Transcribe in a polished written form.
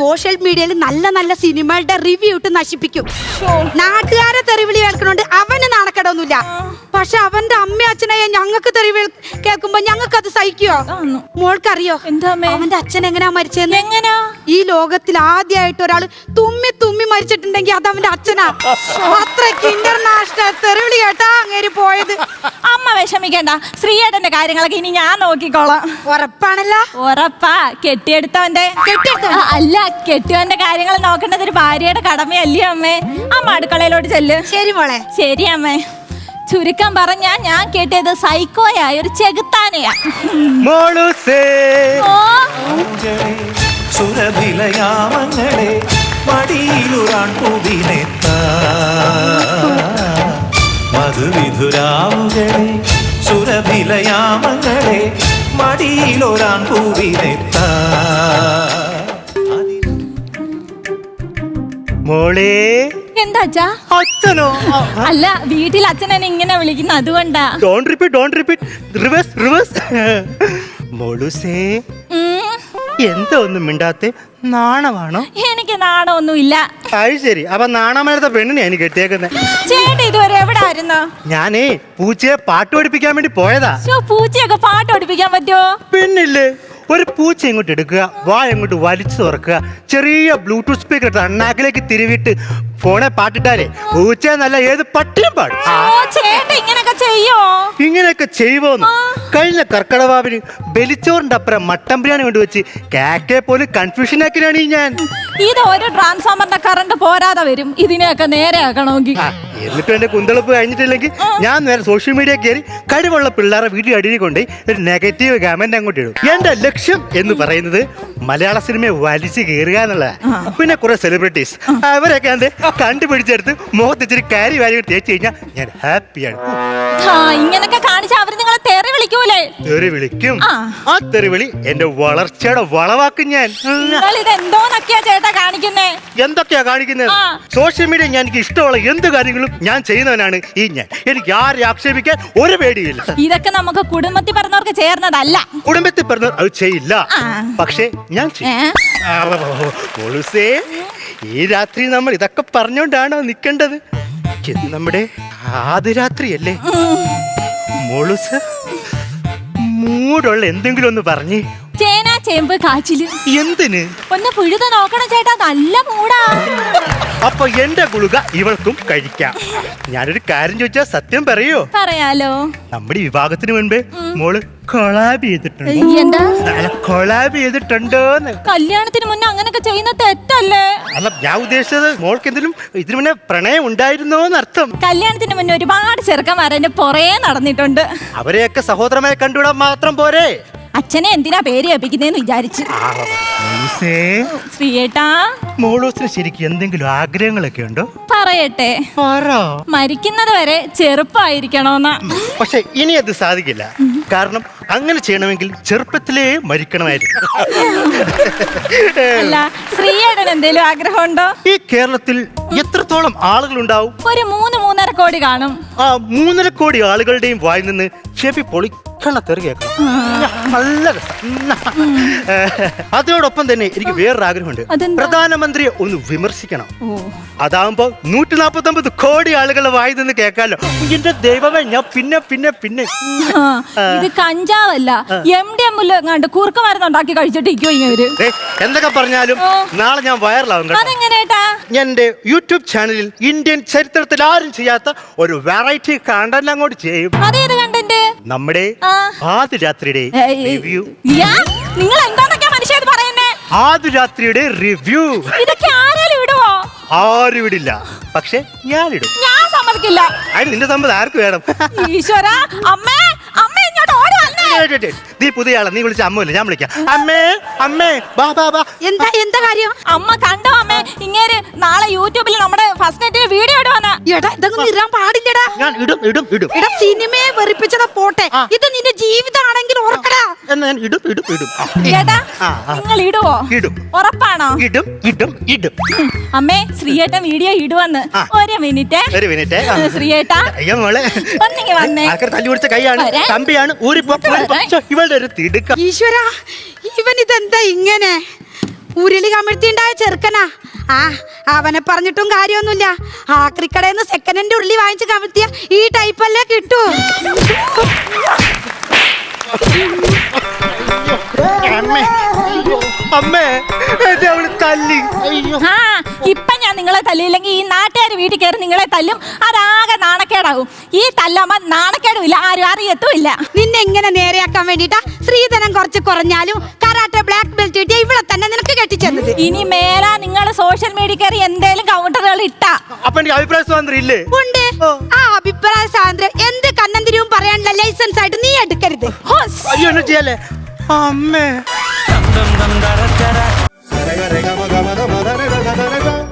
Social മീഡിയയിൽ നല്ല നല്ല സിനിമകളുടെ റിവ്യൂ ഇട്ട് നശിപ്പിക്കും. നാട്ടുകാരെ തെറിവിളി കേൾക്കണോണ്ട് അവന് നാണക്കേടൊന്നുമില്ല. പക്ഷെ അവന്റെ അമ്മ അച്ഛനായ ഞങ്ങൾക്ക് തെറിവിളി കേൾക്കുമ്പോ ഞങ്ങൾക്ക് അത് സഹിക്കോ? മോൾക്കറിയോ അവന്റെ അച്ഛൻ എങ്ങനെയാ മരിച്ചതെന്ന്? എങ്ങനാ? ഈ ലോകത്തിൽ ആദ്യമായിട്ട് ഒരാൾ തുമ്മി തുമ്മി മരിച്ചിട്ടുണ്ടെങ്കിൽ അത് അവന്റെ അച്ഛനാ. അത്രയ്ക്ക് ഇന്റർനാഷണൽ തെറിവിളി കേട്ടാ അങ്ങേര് പോയത്. അമ്മ വിഷമിക്കണ്ട, ശ്രീയേട്ടന്റെ കാര്യങ്ങളൊക്കെ ഇനി ഞാൻ നോക്കിക്കോളാം. ഉറപ്പാണല്ലോ? ഉറപ്പാ. കെട്ടിയെടുത്തവന്റെ അല്ല, കെട്ടിയവന്റെ കാര്യങ്ങൾ നോക്കേണ്ടത് ഒരു ഭാര്യയുടെ കടമയല്ലേ അമ്മേ? അമ്മ അടുക്കളയിലോട്ട് ചെല്ല്. ശരി മോളെ. ശരി അമ്മേ. ചുരുക്കം പറഞ്ഞാ ഞാൻ കേട്ടത് സൈക്കോയായ ഒരു ചെകുത്താനെയാ. സുരഭിലയാമങ്ങളെ മടിയിലുറാൻ പൂവിനെത്ത മധുവിധുരാവുകളെ സുരഭിലയാമങ്ങളെ മടിയിലൊരാൻ പൂവിനെത്ത. മോളെ എന്താ അച്ഛാ? അച്ഛനോ? അല്ല, വീട്ടിൽ അച്ഛൻ എന്നെ ഇങ്ങനെ വിളിക്കുന്ന അതുകൊണ്ടാ. Don't repeat reverse reverse. മോളുസേ എന്താ ഒന്നും മിണ്ടാത്തെ? നാണമാണോ? എനിക്ക് നാണമൊന്നുമില്ല. അത് ശരി. അപ്പൊ നാണമേലത്തെ പെണ്ണിനെ എനിക്ക് കെട്ടിയേക്കുന്നത്. ചേട്ടൻ ഇതുവരെ എവിടെ ആയിരുന്നു? ഞാനേ പൂച്ചയെ പാട്ട് പഠിപ്പിക്കാൻ വേണ്ടി പോയതാ. പൂച്ചയൊക്കെ പാട്ട് പഠിപ്പിക്കാൻ പറ്റുമോ? പിന്നില്ലേ, ഒരു പൂച്ച ഇങ്ങോട്ട് എടുക്കുക, വായ അങ്ങോട്ട് വലിച്ചു തുറക്കുക, ചെറിയ ബ്ലൂടൂത്ത് സ്പീക്കർ അണ്ണാക്കിലേക്ക് തിരുവിട്ട് ഫോണെ പാട്ടിട്ടാലേ പൂച്ച നല്ല ഏത് പട്ടിയും പാടും. ഇങ്ങനെയൊക്കെ ചെയ്യുമോന്ന്? കഴിഞ്ഞ കർക്കടവാവിന് ബലിച്ചോറിന്റെ അപ്പുറം മട്ടൻ ബിരിയാണി കൊണ്ടുവച്ച് കാക്കെ പോലും കൺഫ്യൂഷൻ ആക്കിയാണ് ഞാൻ. ഇത് ഒരു ട്രാൻസ്ഫോമറിന്റെ കറണ്ട് പോരാതെ വരും ഇതിനെയൊക്കെ നേരെ ആക്കണമെങ്കിൽ. എന്നിട്ട് എന്റെ കുന്തളപ്പ് കഴിഞ്ഞിട്ടില്ലെങ്കിൽ ഞാൻ നേരെ സോഷ്യൽ മീഡിയ കയറി കഴിവുള്ള പിള്ളേരെ വീഡിയോ അടിയിൽ കൊണ്ട് ഒരു നെഗറ്റീവ് കമന്റ് അങ്ങോട്ട് ഇടും. എന്റെ ലക്ഷ്യം എന്ന് പറയുന്നത് മലയാള സിനിമയെ വലിച്ചു കയറുക എന്നുള്ളതാണ്. പിന്നെ കുറെ സെലിബ്രിറ്റീസ് അവരൊക്കെ അത് കണ്ടുപിടിച്ചെടുത്ത് മുഖത്തിച്ചിരി കാരി വാരി തേച്ച് കഴിഞ്ഞാൽ ഞാൻ ഹാപ്പിയാണ്. ഇങ്ങനൊക്കെ കാണിച്ചാൽ അവർ നിങ്ങളെ തെറി വിളിക്കൂലേ? തെറി വിളിക്കും. ആ തെറി വിളി എന്റെ വളർച്ചയുടെ വളവാക്കും ഞാൻ. എന്തൊക്കെയാ കാണിക്കുന്നത്? സോഷ്യൽ മീഡിയ ഞാൻ എനിക്ക് ഇഷ്ടമുള്ള എന്ത് കാര്യങ്ങളും ഞാൻ ചെയ്യുന്നവനാണ് ഈ ഞാൻ. എനിക്ക് ആരെ ആക്ഷേപിക്കാൻ ഒരു പേടിയില്ല. ഇതൊക്കെ നമുക്ക് കുടുംബത്തിൽ പറഞ്ഞവർക്ക് ചേർന്നതല്ല. കുടുംബത്തിൽ പറഞ്ഞവർ അത് ചെയ്യില്ല, പക്ഷേ ഞാൻ ഈ രാത്രി നമ്മൾ ഇതൊക്കെ പറഞ്ഞോണ്ടാണോ നിൽക്കേണ്ടത്? നമ്മുടെ ആദ്യരാത്രിയല്ലേ മോളുസ്? മൂടുള്ള എന്തെങ്കിലും ഒന്ന് പറഞ്ഞേ. ചേന ചേമ്പ് കാച്ചില്. എന്തിന്? ഒന്ന് പുഴുത നോക്കണം ചേട്ടാ, നല്ല മൂടാ. അപ്പൊ എന്റെ ഗുളിക ഇവൾക്കും കഴിക്കാം. ഞാനൊരു കാര്യം ചോദിച്ചാ സത്യം പറയോ? പറയാലോ. നമ്മുടെ വിവാഹത്തിന് മുൻപേ മോള് കൊളാബ് ചെയ്തിട്ടുണ്ടോ? എന്താ കൊളാബ് ചെയ്തിട്ടുണ്ടോന്ന്? കല്യാണത്തിന് മുന്നേ അങ്ങനൊക്കെ ചെയ്യുന്ന തെറ്റല്ലേ? അല്ല, ഞാൻ ഉദ്ദേശിച്ചത് മോൾക്ക് എന്തെങ്കിലും ഇതിനു മുന്നേ പ്രണയം ഉണ്ടായിരുന്നോന്ന് അർത്ഥം. കല്യാണത്തിന് മുന്നേ ഒരുപാട് ചെറുക്കന്മാർ എന്റെ പുറകെ നടന്നിട്ടുണ്ട്. അവരെയൊക്കെ സഹോദരമായി കണ്ടുവിടാൻ മാത്രം പോരെ? അച്ഛനെ എന്തിനാ പേര് ഏൽപ്പിക്കുന്നേന്ന് വിചാരിച്ചു. ശ്രീയേട്ടാ, മോളൂസിന് ശരിക്കും എന്തെങ്കിലും ആഗ്രഹങ്ങളൊക്കെ ഉണ്ടോ? പറയട്ടെ. മരിക്കുന്നത് വരെ ചെറുപ്പമായിരിക്കണോന്നാ. പക്ഷെ ഇനി അത് സാധിക്കില്ല. കാരണം അങ്ങനെ ചെയ്യണമെങ്കിൽ ചെറുപ്പത്തിലേ മരിക്കണമായിരുന്നു. അല്ല, ശ്രീയേട്ടൻ എന്തേലും ആഗ്രഹമുണ്ടോ? ഈ കേരളത്തിൽ എത്രത്തോളം ആളുകൾ ഉണ്ടാവും? ഒരു 3-3.5 കോടി കാണും. ആ 3.5 കോടി ആളുകളുടെയും വായിൽ നിന്ന് ചെവി പൊളിക്കണ തെറി കേൾക്കണം. നല്ല അതിനോടൊപ്പം തന്നെ എനിക്ക് വേറൊരു ആഗ്രഹമുണ്ട്. പ്രധാനമന്ത്രിയെ ഒന്ന് വിമർശിക്കണം. അതാവുമ്പോ 149 കോടി ആളുകളുടെ വായിൽ നിന്ന് കേൾക്കാലോ. എന്റെ ദൈവമേ, ഞാൻ പിന്നെ പിന്നെ പിന്നെ ഇത് കഞ്ചാവല്ല, MDMA കൂർക്ക മരുന്നുണ്ടാക്കി കഴിച്ചിട്ടിരിക്കോ ഇവര്. എന്തൊക്കെ പറഞ്ഞാലും നാളെ ഞാൻ വൈറലാവും. അതെങ്ങനെയാ? ഞാൻ എന്റെ യൂട്യൂബ് ചാനലിൽ ഇന്ത്യൻ ചരിത്രത്തിൽ ആരും ചെയ്യാത്ത ഒരു വെറൈറ്റി കണ്ടന്റ് അങ്ങോട്ട് ചെയ്യും. അതേത് കണ്ടന്റ്? നമ്മുടെ ആദ്യരാത്രിയുടെ റിവ്യൂ. നിങ്ങൾ എന്താന്നൊക്കെയാ മനുഷ്യർ പറയുന്നേ? ആദ്യരാത്രിയുടെ റിവ്യൂ. ഇതൊക്കെ ആരെങ്കിലും ഇടുവോ? ആരും ഇടില്ല, പക്ഷെ ഞാനിടും. ഞാൻ സമ്മതിക്കില്ല. അതിന് നിന്റെ സമ്മതം ആർക്ക് വേണം? ഈശ്വരാ, അമ്മേ അമ്മേ ഇങ്ങോട്ട് ഓടി വന്നേ. നീ പുതിയ ആളെ, നീ വിളിച്ച അമ്മല്ലേ, ഞാൻ വിളിക്കാം. അമ്മേ അമ്മേ ബാ ബാ ബാ. എന്താ കാര്യം? അമ്മ കണ്ടോ അമ്മേ? ഇങ്ങേര് നാളെ യൂട്യൂബിൽ നമ്മുടെ ഫസ്റ്റ് നൈറ്റ് വീഡിയോ ഇടുവാനാ. എടാ, ഇതൊന്നും ഇടാൻ പാടില്ലടാ. ഞാൻ ഇടും ഇടും ഇടും. എടാ, സിനിമയെ വെറുപ്പിച്ചതാ പോട്ടെ, ഇത് നിന്റെ ജീവിതമാണെങ്കിൽ ഓർക്കടാ. എന്നാ ഞാൻ ഇടും ഇടും ഇടും. ഏട്ടാ, നിങ്ങൾ ഇടുവോ? ഇടും. ഉറപ്പാണോ? ഇടും ഇടും ഇടും. അമ്മേ, ശ്രീയേട്ടൻ വീഡിയോ ഇടുവന്ന്. ഒരു മിനിറ്റ്. ശ്രീയേട്ടാ, അയ്യോ മോളെ, ഒന്നിങ്ങി വന്നേ. ആൾക്കാർ തല്ലി പിടിച്ച കൈയാണ്, കമ്പിയാണ് ഊരിപ്പോ. ഇവളുടെ ഒരു തിടുക്കം. ഈശ്വരാ, ഇവൻ ഇതെന്താ ഇങ്ങനെ? ഉരുളി കമിഴ്ത്തിണ്ടായ ചെറുക്കനാ. ആ അവനെ പറഞ്ഞിട്ടും കാര്യമൊന്നുമില്ല. ആക്രിക്കടയിൽ സെക്കൻഡ് ഹാൻഡ് ഉരുളി വാങ്ങിച്ച് കമിഴ്ത്തിയ ഈ ടൈപ്പല്ലേ കിട്ടൂ. അമ്മേ എന്നെ അവള് തല്ലി. ആ ഇപ്പൊ ഞാൻ നിങ്ങളെ തല്ലിയില്ലെങ്കിൽ ഈ നാട്ടുകാർ വീട്ടിൽ കയറി നിങ്ങളെ തല്ലും. അതാകെ നാണക്കേടാകും. ഈ തല്ലമ്മ നാണക്കേടുമില്ല, ആരും അറിയത്തുമില്ല. നിന്നെ ഇങ്ങനെ നേരെയാക്കാൻ വേണ്ടിട്ടാ ശ്രീധരൻ കുറച്ച് കുറഞ്ഞാലും കരാട്ടെ ബ്ലാക്ക് ബെൽറ്റ് കിട്ടിയ ഇവിടെ തന്നെ നിനക്ക് കെട്ടിച്ചെന്നത്. ഇനി മേലാ നിങ്ങൾ സോഷ്യൽ മീഡിയ കയറി എന്തേലും കൗണ്ടറുകൾ ഇട്ടാ അപ്പൊ എനിക്ക് അഭിപ്രായ സ്വാതന്ത്ര്യം ഇല്ലേ? ഉണ്ട്. ആ അഭിപ്രായ സ്വാതന്ത്ര്യം എന്ത് കണ്ണന്തിരിവും പറയാനുള്ള ലൈസൻസ് ആയിട്ട് നീ എടുക്കരുത്. അയ്യോ ഒന്നും ചെയ്യല്ലേ അമ്മേ. ദം ദം ദര ദര. ഗ ഗ ഗ ഗ ഗ ഗ ഗ ഗ ഗ ഗ ഗ.